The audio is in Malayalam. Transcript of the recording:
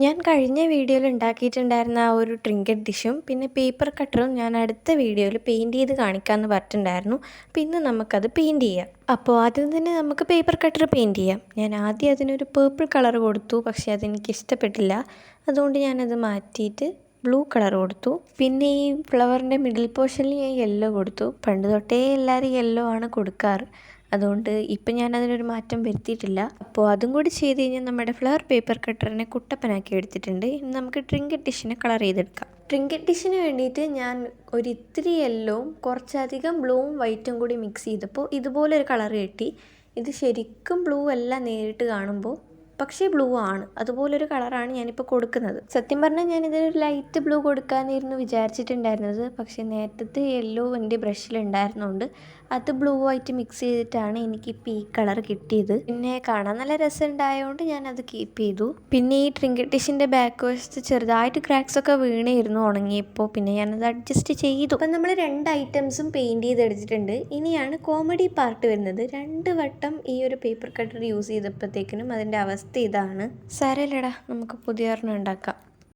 ഞാൻ കഴിഞ്ഞ വീഡിയോയിൽ ഉണ്ടാക്കിയിട്ടുണ്ടായിരുന്ന ആ ഒരു ട്രിങ്കറ്റ് ഡിഷും പിന്നെ പേപ്പർ കട്ടറും ഞാൻ അടുത്ത വീഡിയോയിൽ പെയിൻറ്റ് ചെയ്ത് കാണിക്കാമെന്ന് പറഞ്ഞിട്ടുണ്ടായിരുന്നു. അപ്പോൾ ഇന്ന് നമുക്കത് പെയിൻറ്റ് ചെയ്യാം. അപ്പോൾ ആദ്യം തന്നെ നമുക്ക് പേപ്പർ കട്ടർ പെയിൻറ്റ് ചെയ്യാം. ഞാൻ ആദ്യം അതിനൊരു പേർപ്പിൾ കളർ കൊടുത്തു, പക്ഷേ അതെനിക്ക് ഇഷ്ടപ്പെട്ടില്ല. അതുകൊണ്ട് ഞാനത് മാറ്റിയിട്ട് ബ്ലൂ കളർ കൊടുത്തു. പിന്നെ ഈ ഫ്ലവറിൻ്റെ മിഡിൽ പോർഷനിൽ ഞാൻ യെല്ലോ കൊടുത്തു. പണ്ട് തൊട്ടേ എല്ലാവരും യെല്ലോ ആണ് കൊടുക്കാറ്. അതുകൊണ്ട് ഇപ്പം ഞാനതിനൊരു മാറ്റം വരുത്തിയിട്ടില്ല. അപ്പോൾ അതും കൂടി ചെയ്ത് കഴിഞ്ഞാൽ നമ്മുടെ ഫ്ലവർ പേപ്പർ കട്ടറിനെ കുട്ടപ്പനാക്കി എടുത്തിട്ടുണ്ട്. ഇനി നമുക്ക് ട്രിങ്കറ്റ് ഡിഷിനെ കളർ ചെയ്തെടുക്കാം. ട്രിങ്കറ്റ് ഡിഷിന് വേണ്ടിയിട്ട് ഞാൻ ഒരിത്തിരി യെല്ലോവും കുറച്ചധികം ബ്ലൂവും വൈറ്റും കൂടി മിക്സ് ചെയ്തപ്പോൾ ഇതുപോലൊരു കളർ കിട്ടി. ഇത് ശരിക്കും ബ്ലൂ അല്ല നേരിട്ട് കാണുമ്പോൾ, പക്ഷേ ബ്ലൂ ആണ്. അതുപോലൊരു കളറാണ് ഞാനിപ്പോൾ കൊടുക്കുന്നത്. സത്യം പറഞ്ഞാൽ ഞാനിതൊരു ലൈറ്റ് ബ്ലൂ കൊടുക്കാമെന്നായിരുന്നു വിചാരിച്ചിട്ടുണ്ടായിരുന്നത്. പക്ഷേ നേരത്തെ യെല്ലോ എൻ്റെ ബ്രഷിലുണ്ടായിരുന്നതുകൊണ്ട് അത് ബ്ലൂ ആയിട്ട് മിക്സ് ചെയ്തിട്ടാണ് എനിക്കിപ്പോൾ ഈ കളർ കിട്ടിയത്. പിന്നെ കാണാൻ നല്ല രസമുണ്ടായതുകൊണ്ട് ഞാനത് കീപ്പ് ചെയ്തു. പിന്നെ ഈ ട്രിങ്കറ്റ് ഡിഷിൻ്റെ ബാക്ക് വശത്ത് ചെറുതായിട്ട് ക്രാക്സൊക്കെ വീണായിരുന്നു ഉണങ്ങിയപ്പോൾ. പിന്നെ ഞാനത് അഡ്ജസ്റ്റ് ചെയ്തു. അപ്പം നമ്മൾ 2 ഐറ്റംസും പെയിൻറ്റ് ചെയ്തെടുത്തിട്ടുണ്ട്. ഇനിയാണ് കോമഡി പാർട്ട് വരുന്നത്. 2 വട്ടം ഈ ഒരു പേപ്പർ കട്ടർ യൂസ് ചെയ്തപ്പോഴത്തേക്കിനും അതിൻ്റെ അവസ്ഥ ഇതാണ്. സാരമില്ലടാ, നമുക്ക് പുതിയ ഒരെണ്ണം ഉണ്ടാക്കാം.